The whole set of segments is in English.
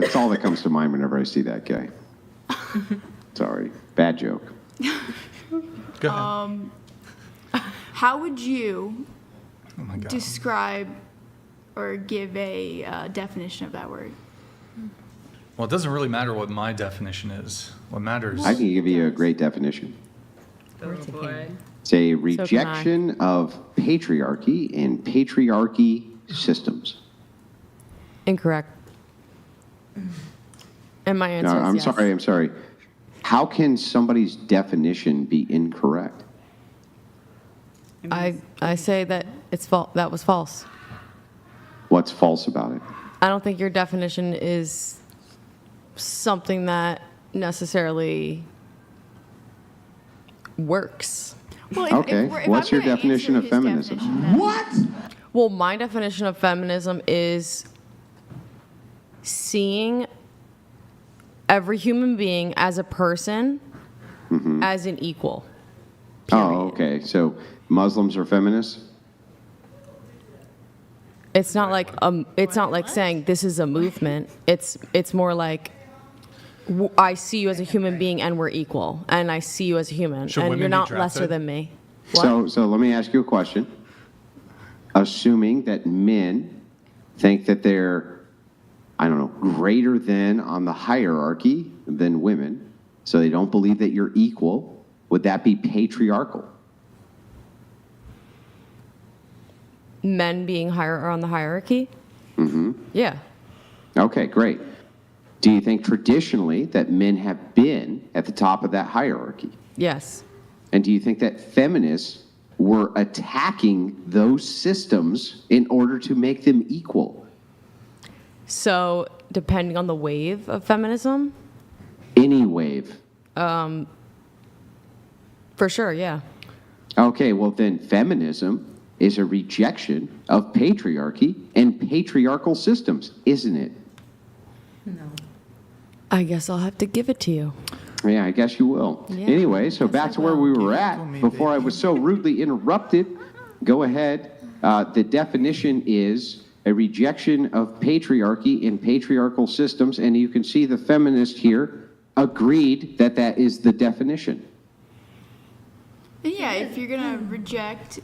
That's all that comes to mind whenever I see that guy. Sorry, bad joke. Go ahead. How would you Oh my God. describe or give a definition of that word? Well, it doesn't really matter what my definition is. What matters. I can give you a great definition. Oh, boy. It's a rejection of patriarchy and patriarchy systems. Incorrect. And my answer No, is yes. I'm sorry. How can somebody's definition be incorrect? I say that that was false. What's false about it? I don't think your definition is something that necessarily works. Well, Okay, what's your definition of feminism? Well, my definition of feminism is seeing every human being as a person, as an equal. Oh, okay. So Muslims are feminists? It's not like saying this is a movement. It's more like I see you as a human being and we're equal, and I see you as a human, Should and women you're be not drafted? lesser than me. What? So let me ask you a question. Assuming that men think that they're, I don't know, greater than on the hierarchy than women, so they don't believe that you're equal, would that be patriarchal? Men being higher on the hierarchy? Mm-hmm. Yeah. Okay, great. Do you think traditionally that men have been at the top of that hierarchy? Yes. And do you think that feminists were attacking those systems in order to make them equal? So, depending on the wave of feminism, Any wave. for sure, yeah. Okay, well then feminism is a rejection of patriarchy and patriarchal systems, isn't it? I guess I'll have to give it to you. Yeah, I guess you will. Yeah, Anyway, so I guess back I to where will. we Give were it at to me, before I baby. was so rudely interrupted. Go ahead. The definition is a rejection of patriarchy and patriarchal systems, and you can see the feminist here agreed that that is the definition. And yeah, if you're gonna reject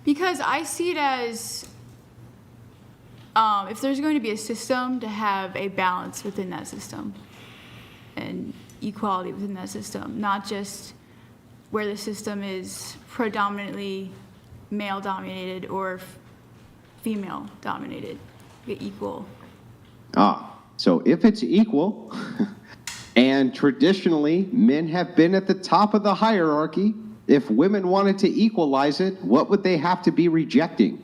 because I see it as if there's going to be a system, to have a balance within that system and equality within that system, not just where the system is predominantly male dominated or female dominated. Get equal. So if it's equal, and traditionally men have been at the top of the hierarchy, if women wanted to equalize it, what would they have to be rejecting?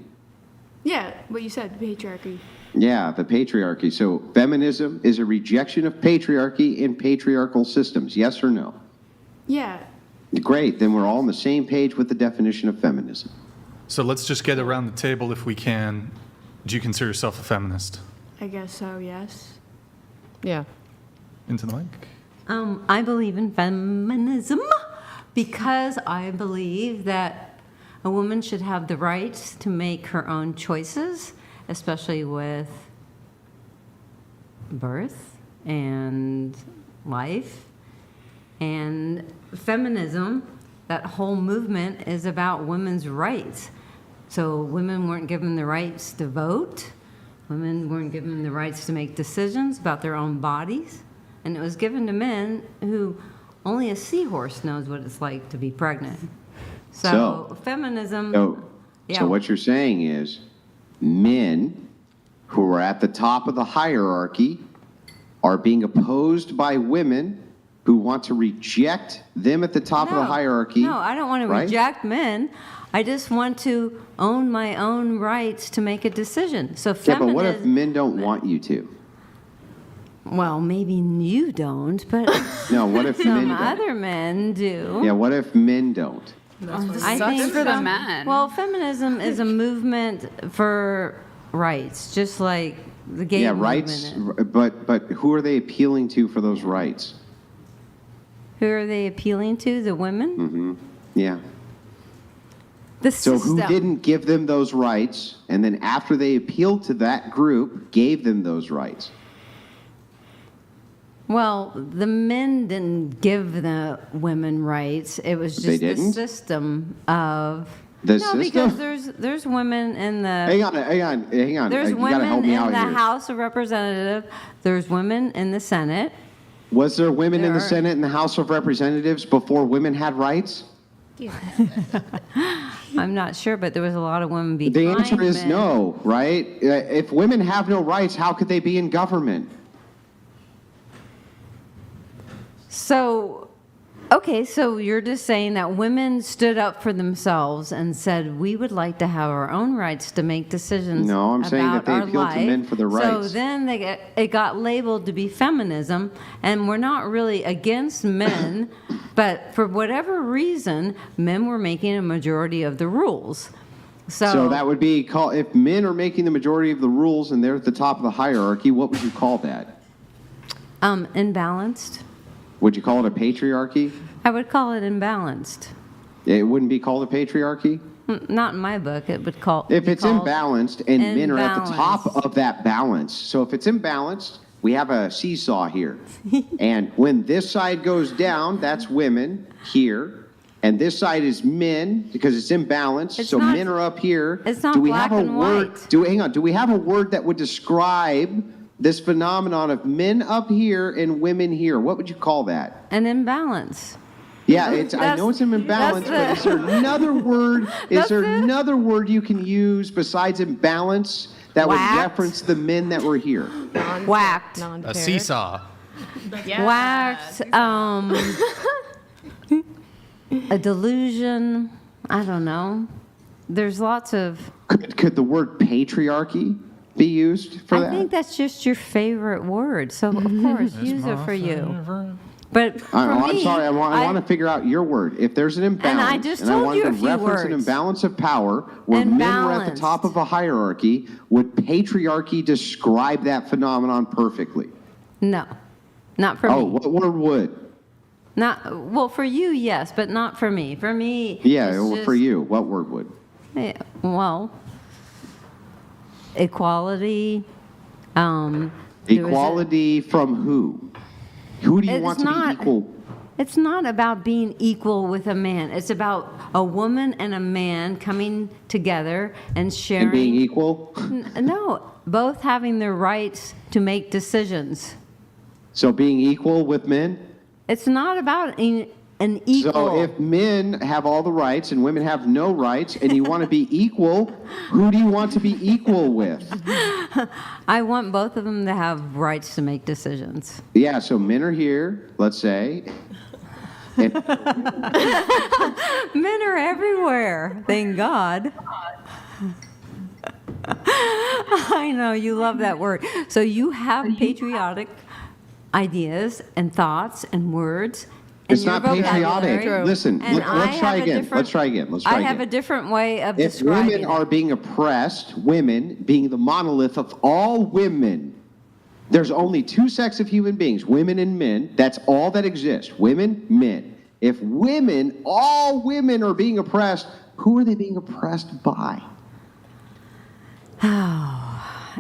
Yeah, what you said, patriarchy. Yeah, the patriarchy. So feminism is a rejection of patriarchy and patriarchal systems, yes or no? Yeah. Great, then we're all on the same page with the definition of feminism. So let's just get around the table if we can. Do you consider yourself a feminist? I guess so, yes. Yeah. Into the mic. I believe in feminism because I believe that a woman should have the right to make her own choices, especially with birth and life. And feminism, that whole movement, is about women's rights. So women weren't given the rights to vote. Women weren't given the rights to make decisions about their own bodies. And it was given to men who only a seahorse knows what it's like to be pregnant. So feminism... So what you're saying is men who are at the top of the hierarchy are being opposed by women who want to reject them at the top of the hierarchy. No, I don't want to reject men. I just want to own my own rights to make a decision. So Yeah, but what if men don't want you to? Well, maybe you don't, but No, what if men some don't? other men do. Yeah, what if men don't? I think for the men. Well, feminism is a movement for rights, just like the gay Yeah, movement rights, is. but who are they appealing to for those rights? Who are they appealing to? The women? Yeah. The So who system. didn't give them those rights, and then after they appealed to that group, gave them those rights? Well, the men didn't give the women rights. It was They just the didn't? system of. The no, because system? there's women in the. Hang on. There's You gotta help women me in out the here. House of Representatives. There's women in the Senate. Was there women in the There are- Senate and the House of Representatives before women had rights? I'm not sure, but there was a lot of women behind The answer is men. no, right? If women have no rights, how could they be in government? So, okay, so you're just saying that women stood up for themselves and said, we would like to have our own rights to make decisions No, I'm saying that about they our appealed to life. men for their So rights. then it got labeled to be feminism, and we're not really against men, but for whatever reason, men were making a majority of the rules. So that would be called, if men are making the majority of the rules and they're at the top of the hierarchy, what would you call that? Imbalanced. Would you call it a patriarchy? I would call it imbalanced. It wouldn't be called a patriarchy? Not in my book. It would call. If be it's called imbalanced and men are at the top imbalanced. of that balance. So if it's imbalanced, we have a seesaw here. And when this side goes down, that's women here. And this side is men because it's imbalanced. It's So not- men are up here. it's not Do we black have a and word? white. Hang on. Do we have a word that would describe this phenomenon of men up here and women here? What would you call that? An imbalance. Yeah, I know it's an imbalance, but is there another word? Is That's there it. another word you can use besides imbalance that would Whacked. reference the men that were here? Whacked. A seesaw. Whacked. A delusion. I don't know. There's lots of. Could the word patriarchy be used for I that? think that's just your favorite word, so of course use it for you. But for I'm me, sorry. I want to figure out your word. If there's an imbalance, I just I told wanted you to a few reference an words. imbalance of power where men were at the Imbalanced. top of a hierarchy, would patriarchy describe that phenomenon perfectly? No, not for Oh, me. what word would? Not well for you, yes, but not for me. For me, Yeah, it's well, just- for you, what word would? Yeah, well, equality. There was a- Equality from who? Who do you It's want to not- be equal? It's not about being equal with a man. It's about a woman and a man coming together and sharing. And being equal? No, both having the rights to make decisions. So being equal with men? It's not about an equal. So if men have all the rights and women have no rights and you want to be equal, who do you want to be equal with? I want both of them to have rights to make decisions. Yeah, so men are here, let's say. And Men are everywhere, thank God. I know, you love that word. So you have patriotic ideas and thoughts and words. It's in your not patriotic. vocabulary, Listen, and let's I try have a again. different- Let's try again. Let's try I again. have a different way of If describing women are it. being oppressed, women being the monolith of all women, there's only two sets of human beings, women and men. That's all that exists. Women, men. If women, all women are being oppressed, who are they being oppressed by?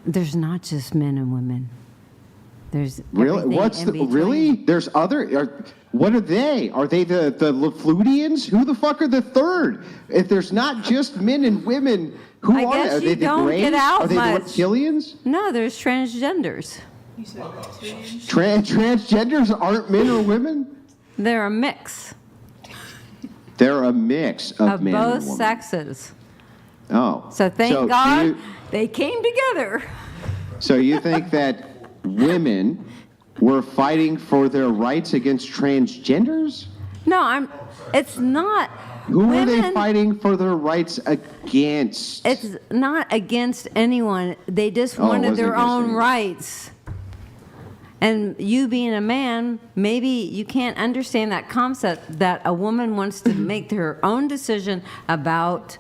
There's not just men and women. There's Really? everything What's in the between. really? There's other. What are they? Are they the Lafludians? Who the fuck are the third? If there's not just men and women, who I are guess they? Are you they the don't Greys? get out Are they much. the reptilians? No, there's transgenders. Transgenders aren't men or women. They're a mix They're a mix of men both and women. sexes. Oh, So thank do God you- they came together. So you think that women were fighting for their rights against transgenders? No, it's not. Who are they women- fighting for their rights against? It's not against anyone. They just Oh, it wanted wasn't their against own anyone. rights. And you being a man, maybe you can't understand that concept that a woman wants to make her own decision about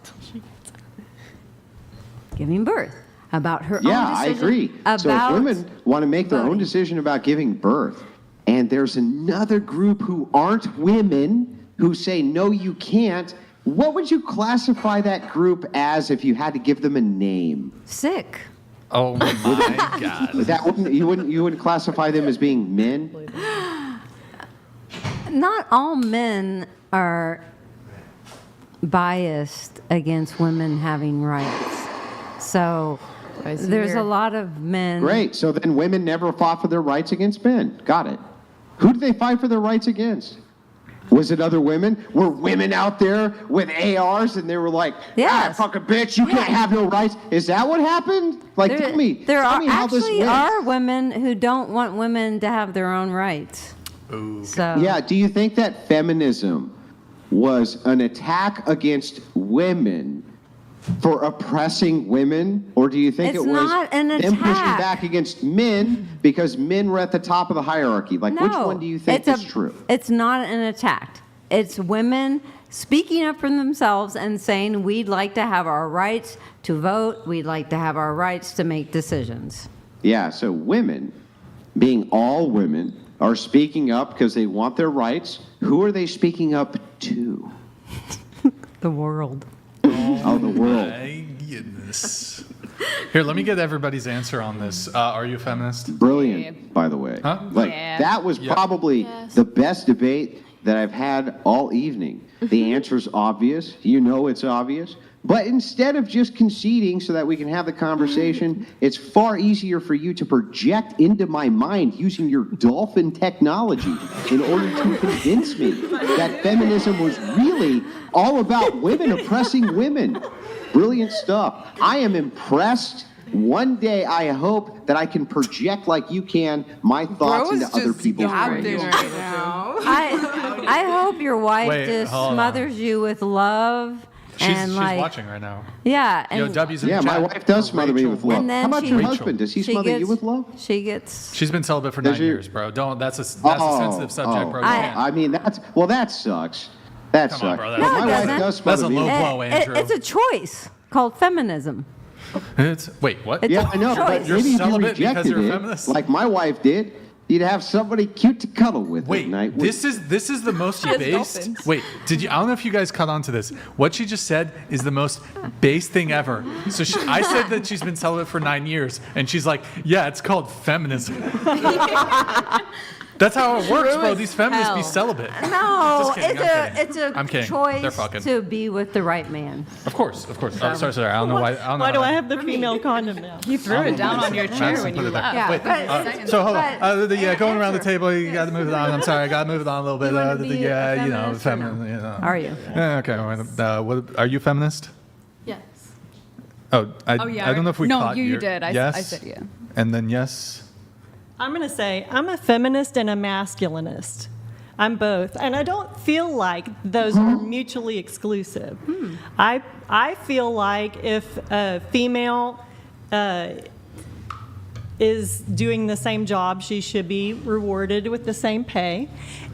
giving birth, about her Yeah, own I decision. agree. About So if women want to make their own voting. decision about giving birth, and there's another group who aren't women who say, no, you can't, What would you classify that group as if you had to give them a name? Sick. Oh my God. You wouldn't classify them as being men? Not all men are biased against women having rights. So I see there's here. a lot of men. Great. So then women never fought for their rights against men. Got it. Who did they fight for their rights against? Was it other women? Were women out there with ARs and they were like, Yes. fucking bitch, you can't have no rights? Is that what happened? Like, There, tell me there are how this actually went. are women who don't want women to have their own rights. So Yeah, do you think that feminism was an attack against women for oppressing women? Or do you think It's it was not an them pushing attack. back against men because men were at the top of the hierarchy? Like, which no, one do you think is true? It's not an attack. It's women speaking up for themselves and saying we'd like to have our rights to vote, we'd like to have our rights to make decisions. Yeah, so women, being all women, are speaking up because they want their rights. Who are they speaking up to? The world. Oh, the world. My goodness. Here, let me get everybody's answer on this. Are you a feminist? Brilliant, by the way. Huh? Like, Yeah. that was Yeah. probably Yes. the best debate that I've had all evening. The answer's obvious. You know it's obvious. But instead of just conceding so that we can have the conversation, it's far easier for you to project into my mind using your dolphin technology in order to convince me that feminism was really all about women oppressing women. Brilliant stuff. I am impressed. One day I hope that I can project like you can my thoughts into other people's brains. I hope your wife Wait, just hold on. smothers you with love and She's like watching right now. yeah, and Yo, W's in Yeah, the my chat. wife does smother me Rachel. with love. And then How about she- your Rachel. husband? Does he she smother you gets- with love? She gets She's been celibate for Does 9 she- years, bro. That's a sensitive subject, bro. You can't. I mean, that sucks. That Come sucks. on, bro, But that's- my No, it wife doesn't. does That's smother a me low with blow, Andrew. it's a choice called feminism. Wait, what? It's Yeah, a I know, but choice. You're maybe if you celibate because rejected you're a it, feminist? like my wife did, you'd have somebody cute to cuddle with Wait, at night. this is the most has based. dolphins. Wait, I don't know if you guys caught on to this. What she just said is the most base thing ever. So I said that she's been celibate for 9 years, and she's like, "Yeah, it's called feminism." That's how it works, bro. as These feminists be hell. celibate. No, Just kidding, I'm kidding. it's a I'm kidding. They're choice fucking. to be with the right man. Of course. Oh, sorry. I don't know why. I don't know Why do how I have the female condom now? You threw it down on your chair Madison when put you it there. left. Yeah, Wait, but- so hold but on. Going around the answer. table, you got to move it on. I'm sorry, I got to move it on a little bit. You wanna be a You know, feminist or no? feminine. You know. Are you? Yeah, okay. What, are you feminist? Yes. Oh, I yeah. don't know if we No, caught you your- did. I yes? said yeah. And then yes. I'm going to say I'm a feminist and a masculinist. I'm both. And I don't feel like those are mutually exclusive. I feel like if a female is doing the same job, she should be rewarded with the same pay.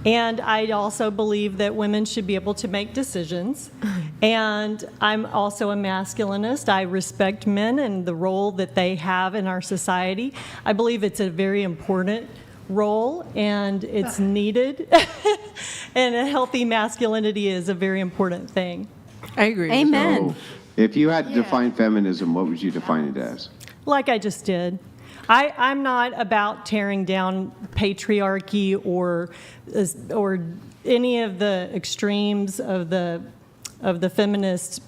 And I also believe that women should be able to make decisions. And I'm also a masculinist. I respect men and the role that they have in our society. I believe it's a very important role and it's needed. And a healthy masculinity is a very important thing. I agree. Amen. If you had to define feminism, what would you define it as? Like I just did. I'm not about tearing down patriarchy or any of the extremes of the feminist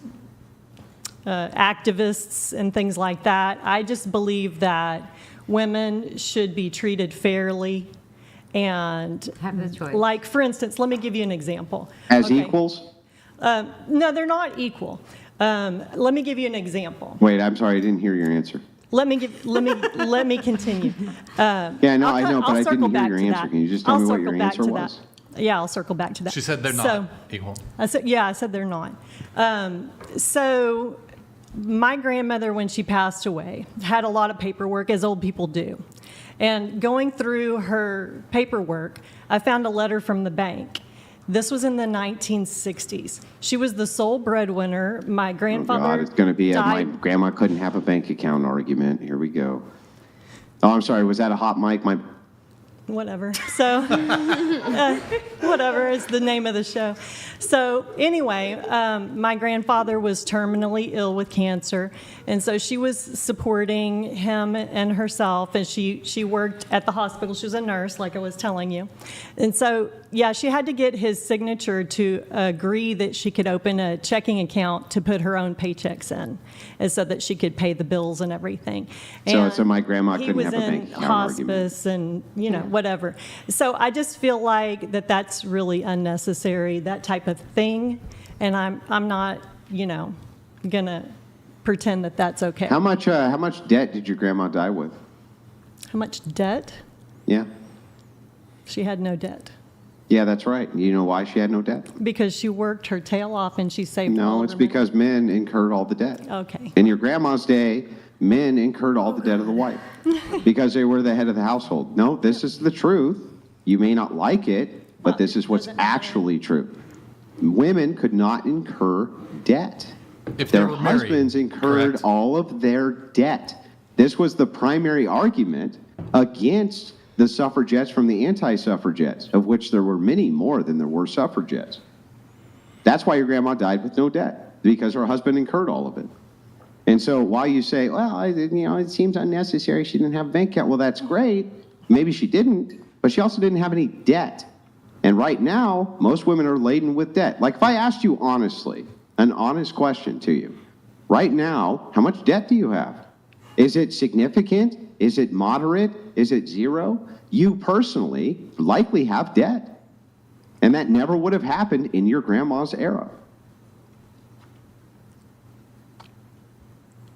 activists and things like that. I just believe that women should be treated fairly and Have the choice. like, for instance, let me give you an example. As Okay. equals? No, they're not equal. Let me give you an example. Wait, I'm sorry, I didn't hear your answer. Let me continue. Yeah, no, I know, but I circle didn't hear back your to answer. that. Can you just tell I'll me what circle your back answer to that. was? Yeah, I'll circle back to that. She said they're not So, equal. I said they're not. So my grandmother, when she passed away, had a lot of paperwork, as old people do. And going through her paperwork, I found a letter from the bank. This was in the 1960s. She was the sole breadwinner. My Oh, grandfather God, it's going to be a my died. grandma couldn't have a bank account argument. Here we go. Oh, I'm sorry, was that a hot mic? whatever. So, whatever is the name of the show. So, anyway, my grandfather was terminally ill with cancer, and so she was supporting him and herself, and she worked at the hospital. She was a nurse, like I was telling you. And so, yeah, she had to get his signature to agree that she could open a checking account to put her own paychecks in, and so that she could pay the bills and everything. So my grandma couldn't have a bank He was in account argument. hospice and, whatever. So I just feel like that's really unnecessary, that type of thing. And I'm not, going to pretend that that's okay. How much debt did your grandma die with? How much debt? Yeah. She had no debt. Yeah, that's right. You know why she had no debt? Because she worked her tail off and she saved all No, of it's her money. because men incurred all the debt. Okay. In your grandma's day, men incurred all the debt of the wife because they were the head of the household. No, this is the truth. You may not like it, but Well, this is what's doesn't matter. actually true. Women could not incur debt. If they Their were married, husbands incurred correct. all of their debt. This was the primary argument against the suffragettes from the anti-suffragettes, of which there were many more than there were suffragettes. That's why your grandma died with no debt, because her husband incurred all of it. And so while you say, well, it seems unnecessary, she didn't have a bank account. Well, that's great. Maybe she didn't, but she also didn't have any debt. And right now, most women are laden with debt. Like if I asked you honestly, an honest question to you, right now, how much debt do you have? Is it significant? Is it moderate? Is it zero? You personally likely have debt. And that never would have happened in your grandma's era.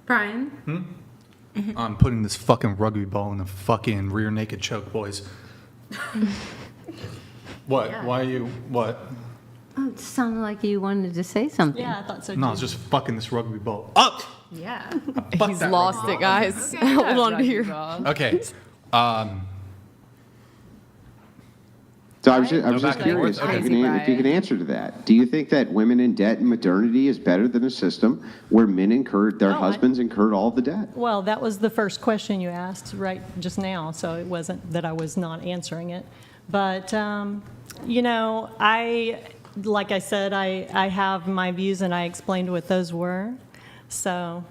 Brian? I'm putting this fucking rugby ball in the fucking rear naked choke, boys. What? Why are you, what? Oh, it sounded like you wanted to say something. Yeah, I thought so too. No, it's just fucking this rugby ball up. Yeah. Fuck He's that lost rugby it, guys. Hold on to your. ball. Okay. So I was just, Go back and curious forth. if Okay. you can answer to that. Do you think that women in debt and maternity is better than a system where men incurred, their husbands incurred all the debt? Well, that was the first question you asked right just now, so it wasn't that I was not answering it. But, like I said, I have my views and I explained what those were. So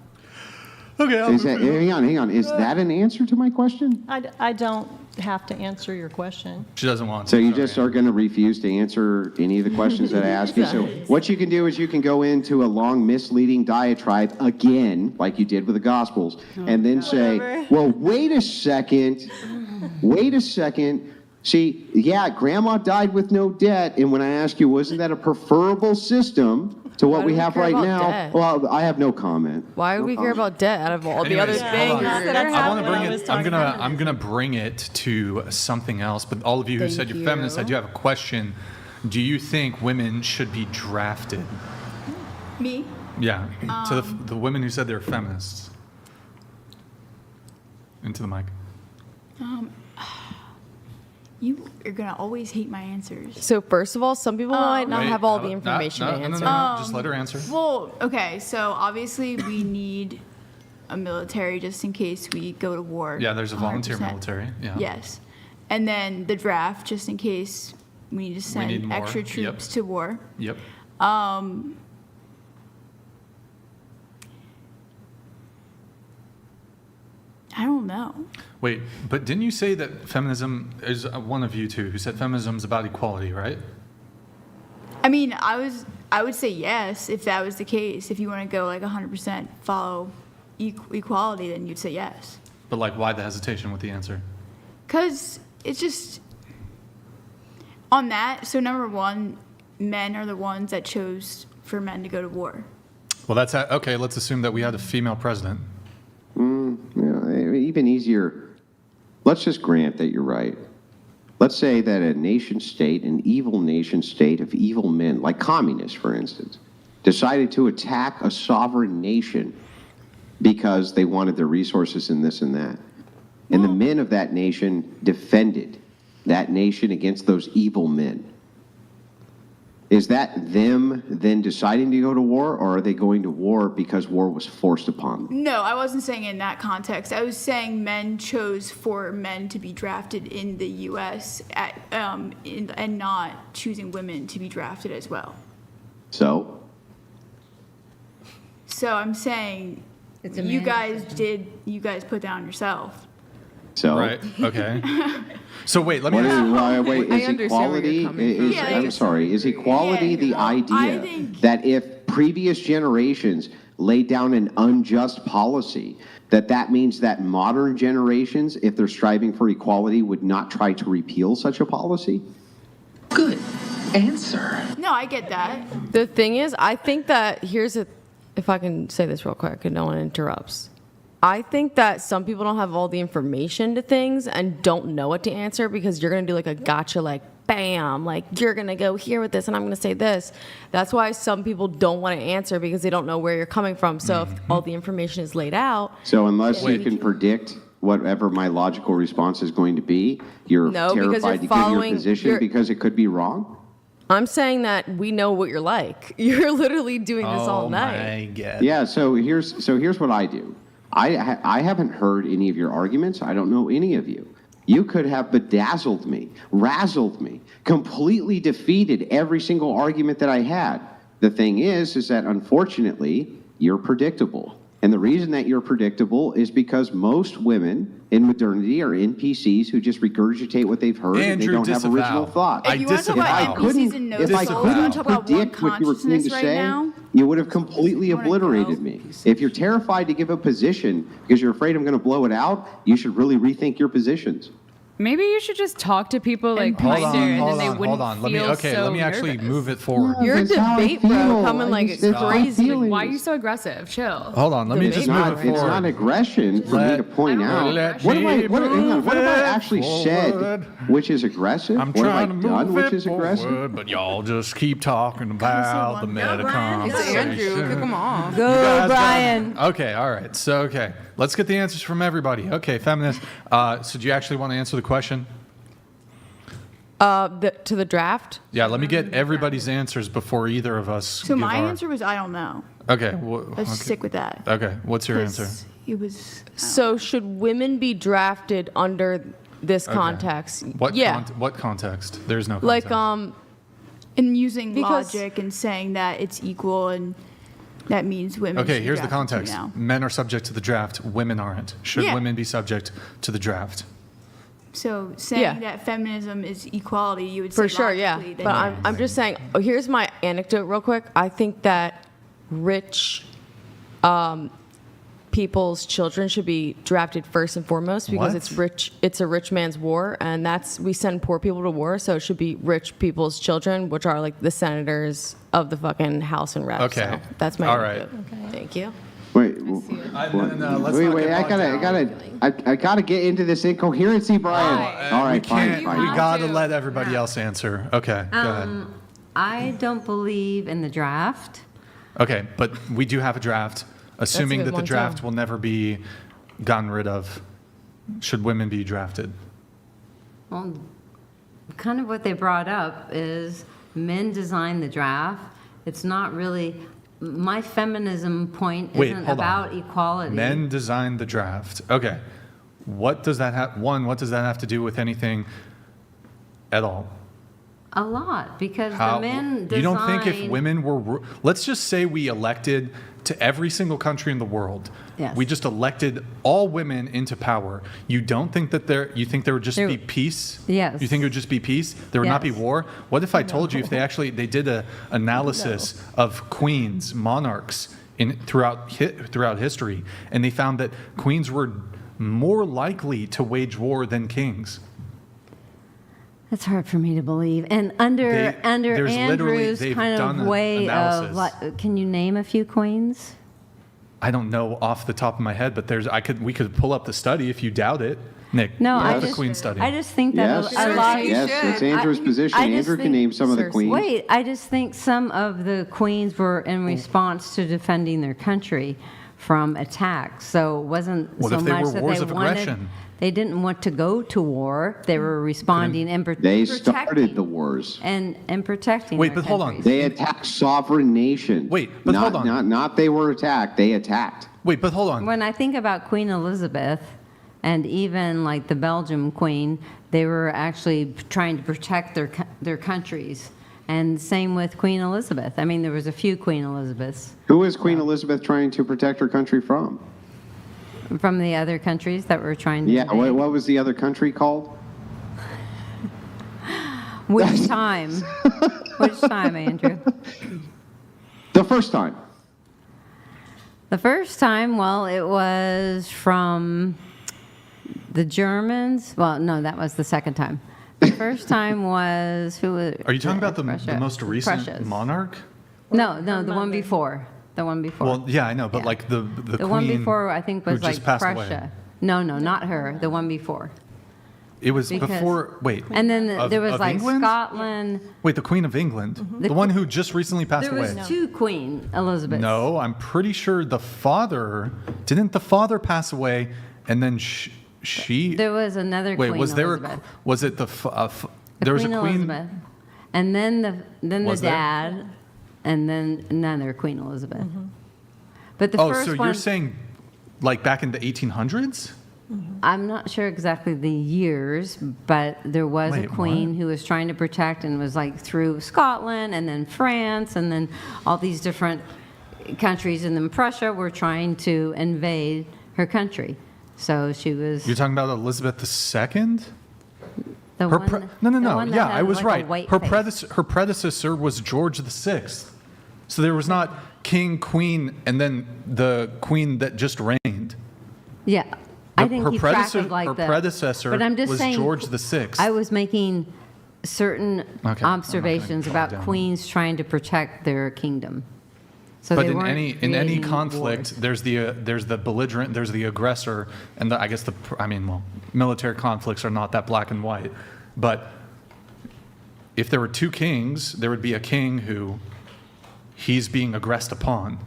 Okay. Hang on. Is that an answer to my question? I don't have to answer your question. She doesn't want to. So you sorry. just are going to refuse to answer any of the questions that I ask you? So what you can do is you can go into a long misleading diatribe again, like you did with the Gospels, and then say, Whatever. well, wait a second. See, yeah, grandma died with no debt, and when I ask you, wasn't that a preferable system to what Why do we we have care right about now? debt? Well, I have no comment. Why would No we care comment. about debt out of all the other Anyways, things? hold on. Yeah, that's I not want to what bring I was it. I'm talking gonna. about. I'm gonna bring it to something else. But all of you who Thank said you're you. feminists, I do have a question. Do you think women should be drafted? Me? Yeah. To the women who said they're feminists. Into the mic. You are going to always hate my answers. So first of all, some people might not Wait, have all no, the information no, to no, answer. No. Just let her answer. Well, okay, so obviously we need a military just in case we go to war. Yeah, there's a volunteer 100%. military. Yeah. Yes. And then the draft just in case we need to send need more. extra Yep. troops to war. Yep. I don't know. Wait, but didn't you say that feminism is one of you two who said feminism is about equality, right? I mean, I would say yes if that was the case. If you want to go like 100% follow equality, then you'd say yes. But like, why the hesitation with the answer? Because it's just on that. So number one, men are the ones that chose for men to go to war. Well, that's okay. Let's assume that we had a female president. Even easier, let's just grant that you're right. Let's say that a nation state, an evil nation state of evil men, like communists, for instance, decided to attack a sovereign nation because they wanted their resources and this and that. And the men of that nation defended that nation against those evil men. Is that them then deciding to go to war, or are they going to war because war was forced upon them? No, I wasn't saying in that context. I was saying men chose for men to be drafted in the U.S. And not choosing women to be drafted as well. So, So I'm saying It's a you man's guys put down yourself. Right. Okay. So wait, let me What ask. is, I understand where equality? you're coming from. Yeah, I'm sorry. Is equality the I idea think- that if previous generations laid down an unjust policy, that means that modern generations, if they're striving for equality, would not try to repeal such a policy? Good answer. No, I get that. The thing is, I think that if I can say this real quick and no one interrupts. I think that some people don't have all the information to things and don't know what to answer because you're going to do like a gotcha, like, bam, like, you're going to go here with this and I'm going to say this. That's why some people don't want to answer because they don't know where you're coming from. So if all the information is laid out. So unless you can predict whatever my logical response is going to be, you're No, because terrified you're to give your following- position you're- because it could be wrong? I'm saying that we know what you're like. You're literally doing this all Oh night. my God. Yeah, so here's what I do. I haven't heard any of your arguments. I don't know any of you. You could have bedazzled me, razzled me, completely defeated every single argument that I had. The thing is that unfortunately, you're predictable. And the reason that you're predictable is because most women in modernity are NPCs who just regurgitate what they've heard and they Andrew, don't have disavow. original thought. I If you want to talk disavow. about NPCs and no If I souls, you couldn't want to talk about one predict what you were going to consciousness right say, now? you would have completely wanna obliterated go? me. If you're terrified to give a position because you're afraid I'm going to blow it out, you should really rethink your positions. Maybe you should just talk to people like Hold kinder, on, and then hold they on, wouldn't hold on. Let me feel so let me actually nervous. move it forward. You're a That's how I debate bro feel. coming like That's how I crazy. feel. Why are you so aggressive? Chill. Hold on, let me Debate just It's move not, it it's not forward. aggression for me to point out. Let What have I, me what, hang on, what have I move it actually forward. said which is aggressive? I'm What have I trying to done move which it is aggressive? forward, but y'all just keep talking about the meta conversation. off. Go, guys Brian. Okay, all right. So, okay, let's get the answers from everybody. Okay, feminists. So, do you actually want to answer the question? To the draft? Yeah, let me get everybody's answers before either of us. So give my our- answer was I don't know. Okay. Let's okay. stick with that. Okay. What's your 'Cause answer? It was. So should women be drafted under this Okay. context? What? Yeah. What context? There's no Like context. And using Because- logic and saying that it's equal and that means women. Okay, should here's the draft too context. now. Men are subject to the draft. Women aren't. Should Yeah. women be subject to the draft? So saying Yeah. that feminism is equality, you would For say sure, yeah. logically, then But yes. I'm just saying, here's my anecdote real quick. I think that rich people's children should be drafted first and foremost because What? it's a rich man's war, and we send poor people to war, so it should be rich people's children, which are like the senators of the fucking House and Reps. Okay. So that's my All right. anecdote. Thank you. Wait, No, let's wait, not wait, get I gotta get into this incoherency, Brian. All we right, fine, can't. fine. We gotta let everybody else answer. Okay. Go ahead. I don't believe in the draft. Okay, but we do have a draft. Assuming good that the one, too. draft will never be gotten rid of, should women be drafted? Well, kind of what they brought up is men design the draft. It's not really, my feminism point Wait, isn't hold on. about equality. Men designed the draft. Okay. What does that have? One, what does that have to do with anything at all? A lot, because How? the men design. You don't think if women were, let's just say we elected to every single country in the world. Yes. We just elected all women into power. You don't think that you think there would just There- be peace? Yes. You think it would just be peace? There would not be Yes. war? What if I told you if they did a analysis of queens, monarchs throughout history, and they found that queens were more likely to wage war than kings? It's hard for me to believe. And under there's literally- Andrew's they've kind done of an way analysis. of, like, can you name a few queens? I don't know off the top of my head, but we could pull up the study if you doubt it. Nick, No, pull I up the just, queen study. I just think that Yes, a lot. yes, it's Andrew's position. I just Andrew can think- name some of the Cersei. queens. Wait, I just think some of the queens were in response to defending their country from attacks. So it wasn't What so if they much were that wars they of wanted. aggression? They didn't want to go to war. They were responding and They protecting. started the wars. And protecting. Wait, their but hold on. countries. They attacked sovereign nations. Wait, but not, hold on. Not they were attacked. They attacked. Wait, but hold on. When I think about Queen Elizabeth and even like the Belgium Queen, they were actually trying to protect their countries. And same with Queen Elizabeth. I mean, there was a few Queen Elizabeths Who is Queen Elizabeth trying to protect her country from? from the other countries that were trying to Yeah, invade. what was the other country called? Which time? Which time, Andrew? The first time. The first time, well, it was from the Germans. Well, no, that was the second time. The first time was who was? Are you talking about the Prussia. most recent Prussia's. monarch? No, the one before. The one before. Well, yeah, I know, but Yeah. like the the one queen before I think who was like just passed Prussia. away. No, not her. The one before. It was Because- before. Wait. And then Of- there was of like England? Scotland. Wait, the Queen of England, The the one who just recently passed There was away. two Queen Elizabeths. No, I'm pretty sure the father didn't. The father pass away, and then she. There was another Wait, Queen was there? Elizabeth. Was it the? The There was Queen a queen. Elizabeth. And then the Was there? dad, and then another Queen Elizabeth. But the Oh, first so one, you're saying, like back in the 1800s? I'm not sure exactly the years, but there was Wait, a queen what? who was trying to protect and was like through Scotland and then France and then all these different countries, and then Prussia were trying to invade her country. So she was You're talking about Elizabeth II? the Her one. no, the one that yeah, had, I was like, a right. white Her face. predecessor was George VI. So there was not king, queen, and then the queen that just reigned. Yeah. I The- didn't her keep track predecessor- of like her the, predecessor but I'm just was saying, George VI. I was making certain I'm not gonna observations bog about down. queens trying to protect their kingdom. So But they in weren't any creating conflict, wars. there's the belligerent, there's the aggressor, and I guess military conflicts are not that black and white. But if there were two kings, there would be a king who he's being aggressed upon.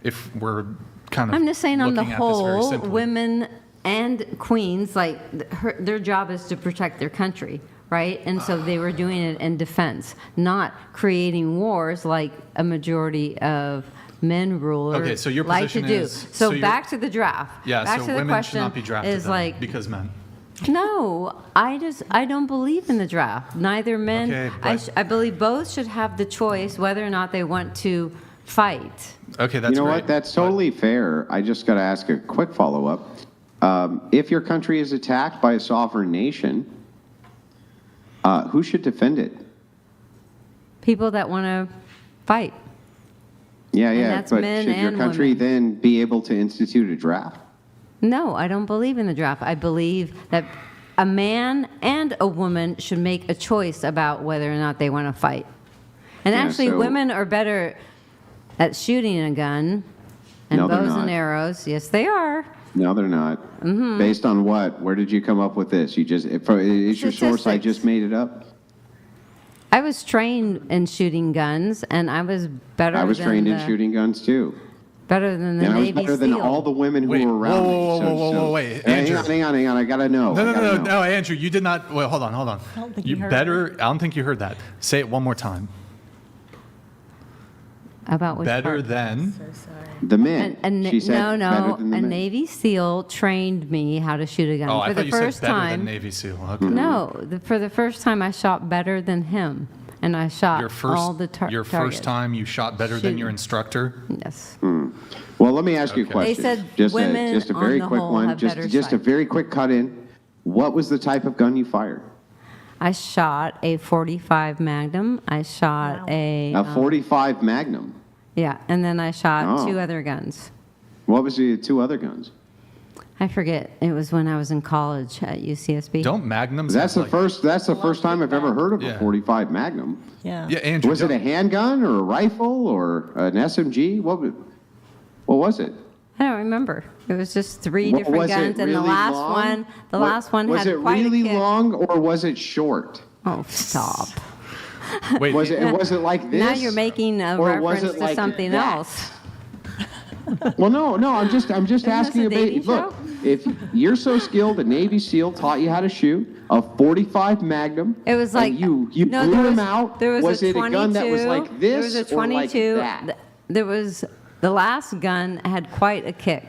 If we're kind of I'm just saying, on the looking at this very whole, simply. women and queens, like their job is to protect their country, right? And so they were doing it in defense, not creating wars like a majority of men rulers Okay, so your like to position do. is- So so you're- back to the draft. Yeah, back so to the women should question not be drafted is then, like, because men. no, I don't believe in the draft. Neither men. Okay, but- I believe both should have the choice whether or not they want to fight. Okay, that's You know great. what? That's but- totally fair. I just got to ask a quick follow-up. If your country is attacked by a sovereign nation, who should defend it? People that want to fight. Yeah, And yeah. that's But men should your and country women. then be able to institute a draft? No, I don't believe in the draft. I believe that a man and a woman should make a choice about whether or not they want to fight. And Yeah, actually, so- women are better at shooting a gun and No, they're bows not. and arrows. Yes, they are. No, they're not. Mm-hmm. Based on what? Where did you come up with this? Is your source I Statistics. just made it up? I was trained in shooting guns, and I was better. I was than trained in the- shooting guns too. Better than the And I was Navy better than SEAL. all the women who Wait, were around whoa, me. whoa, wait, Hang Andrew. on, hang on. I gotta know. No, I no, gotta no, know. no, Andrew, you did not. Wait, hold on. I don't think you heard better. I don't think you heard that. Say it one more time. About which Better part? than. The men. She said better no. than the A men. Navy SEAL trained me how to shoot a gun Oh, for I the thought you said first better time. than Navy SEAL. Okay. No, for the first time, I shot better than him, and I shot Your first, all the your targets. first time you shot better than Shooting. your instructor. Yes. Well, let me ask you a Okay. question. They said just women just a on very the quick whole one. have Just better just a sight. very quick cut in. What was the type of gun you fired? I shot a 45 Magnum. I shot a A 45 Magnum. yeah, and then I shot Oh. two other guns. What was the two other guns? I forget. It was when I was in college at UCSB. Don't magnums. That's have, the first. That's the first time I've ever heard of Yeah. a 45 Magnum. Yeah. Yeah, Andrew. Was it a don't- handgun or a rifle or an SMG? What was it? I don't remember. It was just three Wa- different was it guns, and the really last long? one, the Wa- last one was had it quite really a kick. long or was it short? Oh, stop! Wait, Was it like this? Now you're making a Or was reference it to like something that? else. Well, no. I'm just this asking a about. dating Look, show? if you're so skilled, a Navy SEAL taught you how to shoot a .45 Magnum. It was like and you no, blew there him was, out. There was it a 22, a gun that was like this there was a 22, or like that? There was the last gun had quite a kick,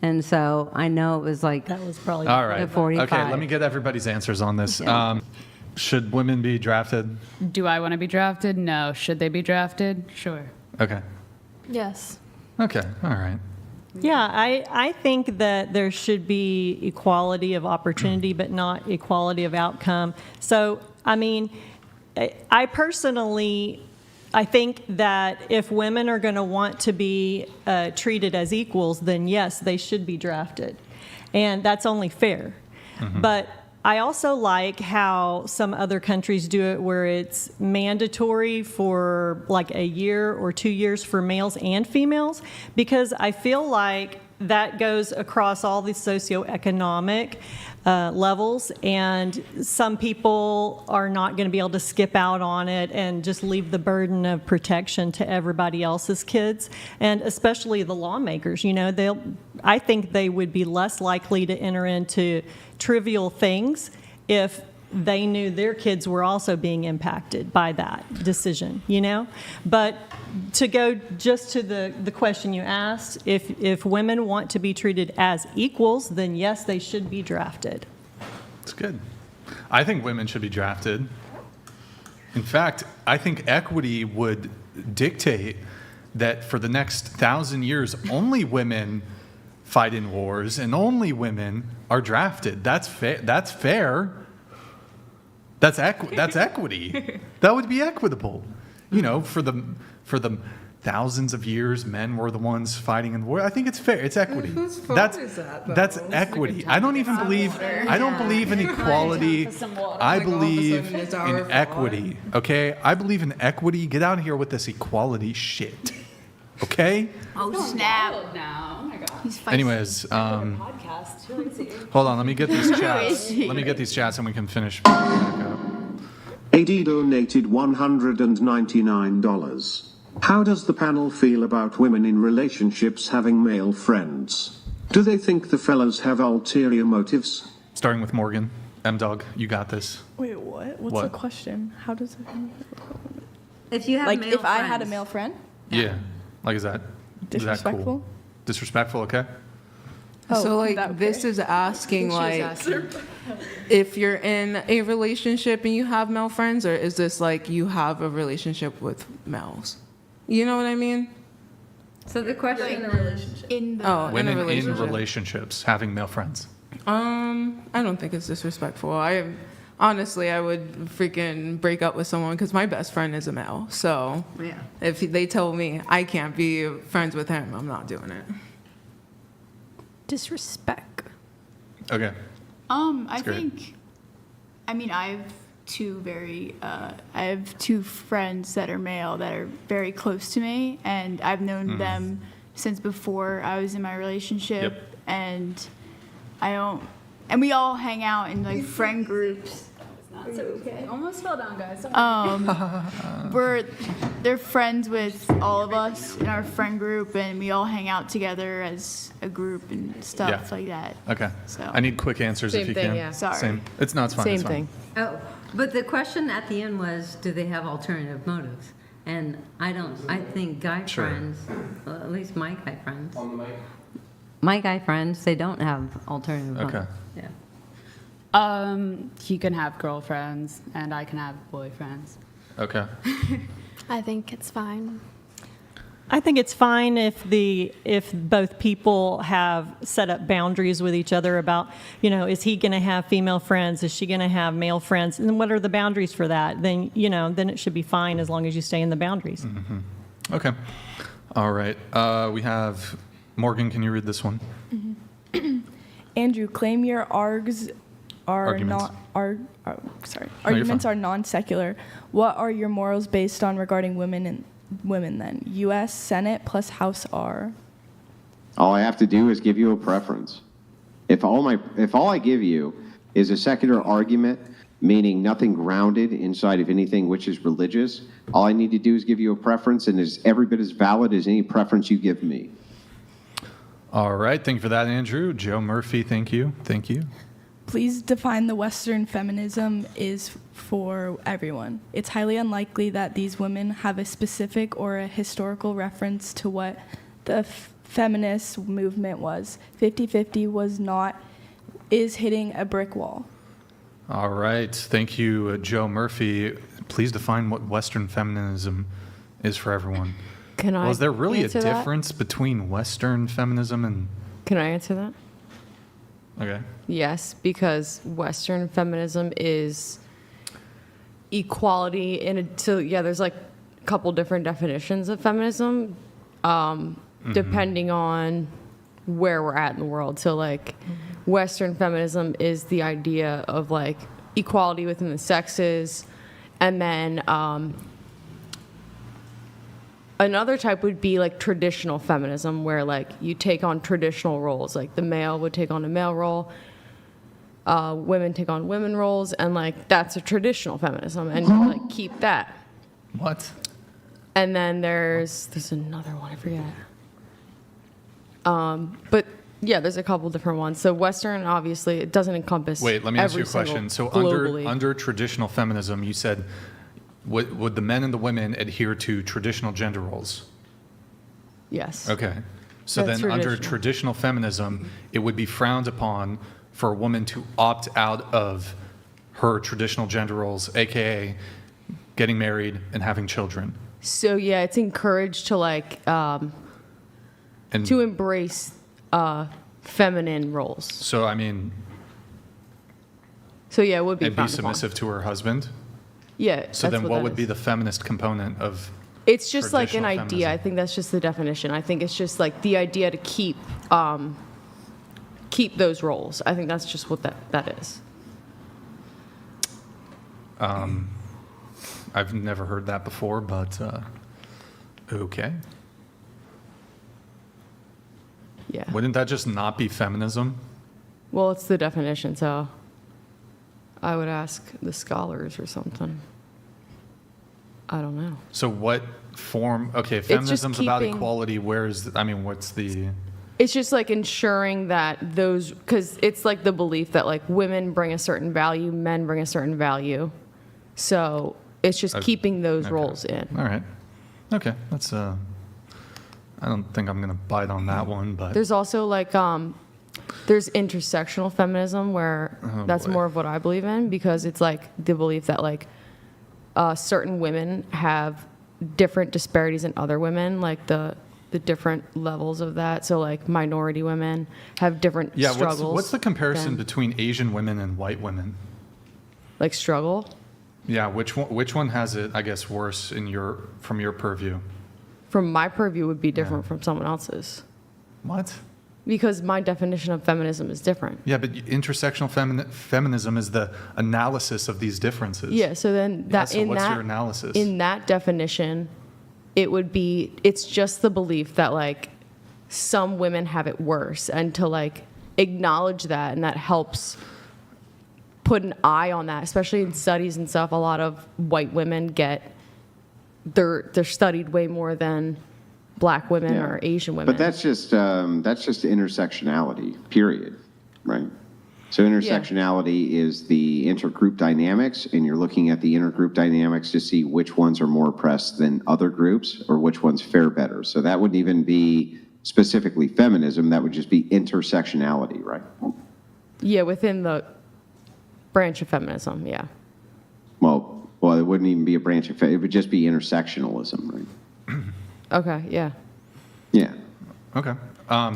and so I know it was like That was probably All right. the 45. Okay, let me get everybody's answers on this. Should women be drafted? Do I want to be drafted? No. Should they be drafted? Sure. Okay. Yes. Okay. All right. Yeah, I think that there should be equality of opportunity, but not equality of outcome. So, I mean, I personally, I think that if women are going to want to be treated as equals, then yes, they should be drafted. And that's only fair. But I also like how some other countries do it where it's mandatory for like a year or 2 years for males and females, because I feel like that goes across all the socioeconomic levels, and some people are not going to be able to skip out on it and just leave the burden of protection to everybody else's kids, and especially the lawmakers. You know, I think they would be less likely to enter into trivial things if they knew their kids were also being impacted by that decision, you know? But to go just to the question you asked, if women want to be treated as equals, then yes, they should be drafted. That's good. I think women should be drafted. In fact, I think equity would dictate that for the next 1,000 years, only women fight in wars and only women are drafted. That's fair. That's fair. That's equity. That would be equitable. You know, for the thousands of years, men were the ones fighting in the war. I think it's fair. It's equity. Whose fault is that, though? That's It's equity. like a I don't even believe. I don't believe in equality. I Like, all of a believe sudden it's our in fault. equity. Okay, I believe in equity. Get out of here with this equality shit. Okay. Oh, snap. Now. Oh my god. He's feisty. Anyways, Podcast. Who is he? hold on. Let me get these chats. is he? Let me get these chats, and we can finish back up. AD donated $199. How does the panel feel about women in relationships having male friends? Do they think the fellas have ulterior motives? Starting with Morgan. M-Dog, you got this. Wait, what? What's What? the question? How does it? if you have Like, male if I had a friends. male friend? Yeah. Like, is that Disrespectful? cool? Disrespectful, okay. Oh, So that like okay. this is asking like if you're in a relationship and you have male friends, or is this like you have a relationship with males? You know what I mean? So the question is, In the Oh, in a Women in relationship. relationships having male friends. I don't think it's disrespectful. Honestly, I would freaking break up with someone because my best friend is a male. So yeah. if they told me I can't be friends with him, I'm not doing it. Disrespect. Okay. I great. think, I mean, I have two friends that are male that are very close to me, and I've known them since before I was in my relationship, Yep. and and we all hang out in like friend groups. Almost fell down, guys. They're friends with all of us in our friend group, and we all hang out together as a group and stuff Yeah. like that. Okay. So- I need quick answers if Same you thing, can. yeah. Sorry. Same. It's not. It's fine. Same it's fine. thing. Oh, but the question at the end was, do they have alternative motives? And I don't. I think guy Sure. friends, well, at least my guy friends. My guy friends, they don't have alternative Okay. motives. Yeah. He can have girlfriends and I can have boyfriends. Okay. I think it's fine. I think it's fine if both people have set up boundaries with each other about, you know, is he going to have female friends? Is she going to have male friends? And what are the boundaries for that? Then, you know, then it should be fine as long as you stay in the boundaries. Okay. All right. We have Morgan. Can you read this one? Andrew, claim your arguments Arguments. Arguments are non-secular. What are your morals based on regarding women then? U.S. Senate plus House R. All I have to do is give you a preference. If all I give you is a secular argument, meaning nothing grounded inside of anything which is religious, all I need to do is give you a preference, and it's every bit as valid as any preference you give me. All right. Thank you for that, Andrew. Joe Murphy, thank you. Thank you. Please define the Western feminism is for everyone. It's highly unlikely that these women have a specific or a historical reference to what the feminist movement was. 50-50 was not, is hitting a brick wall. All right. Thank you, Joe Murphy. Please define what Western feminism is for everyone. Can I Well, is there really a answer that? difference between Western feminism and... Can I answer that? Okay. Yes, because Western feminism is equality there's like a couple different definitions of feminism, depending on where we're at in the world. So like Western feminism is the idea of like equality within the sexes, and then another type would be like traditional feminism, where like you take on traditional roles, like the male would take on a male role, women take on women roles, and like that's a traditional feminism, and you like keep that. What? And then there's another one, I forget. But yeah, there's a couple different ones. So Western, obviously, it doesn't encompass. Wait, let me ask you a every single question. So globally. under traditional feminism, you said, would the men and the women adhere to traditional gender roles? Yes. Okay. So That's then under traditional. traditional feminism, it would be frowned upon for a woman to opt out of her traditional gender roles, aka getting married and having children. So yeah, it's encouraged to like And to embrace feminine roles. so, I mean, So yeah, it would be and be frowned upon. submissive to her husband. Yeah. So then that's what that would be is. the feminist component of It's just like an traditional idea. I feminism? think that's just the definition. I think it's just like the idea to keep those roles. I think that's just what that is. I've never heard that before, but okay. Yeah. Wouldn't that just not be feminism? Well, it's the definition, so I would ask the scholars or something. I don't know. So what form? Okay, just feminism's about keeping- equality. What's the? It's just like ensuring that those, because it's like the belief that like women bring a certain value, men bring a certain value. So it's just keeping those Okay. roles in. All right. Okay, that's I don't think I'm gonna bite on that one, but There's also like there's intersectional feminism, where that's boy. more of what I believe in, because it's like the belief that like certain women have different disparities than other women, like the different levels of that. So like minority women have different yeah. struggles. What's the comparison than, between Asian women and white women? like struggle? Yeah, which one has it? I guess worse from your purview. From my purview would be different from someone else's, What? because my definition of feminism is different. Yeah, but intersectional feminism is the analysis of these differences. Yeah, so then Yeah, so what's your analysis? In that definition, it's just the belief that like some women have it worse, and to like acknowledge that, and that helps put an eye on that, especially in studies and stuff. A lot of white women they're studied way more than black women Yeah. or Asian women. But that's just intersectionality, period, right? So intersectionality is the intergroup dynamics, and you're looking at the intergroup dynamics to see which ones are more oppressed than other groups, or which ones fare better. So that wouldn't even be specifically feminism, that would just be intersectionality, right? Yeah, within the branch of feminism, yeah. Well, it wouldn't even be a branch of, it would just be intersectionalism, right? Okay, yeah. Yeah. Okay.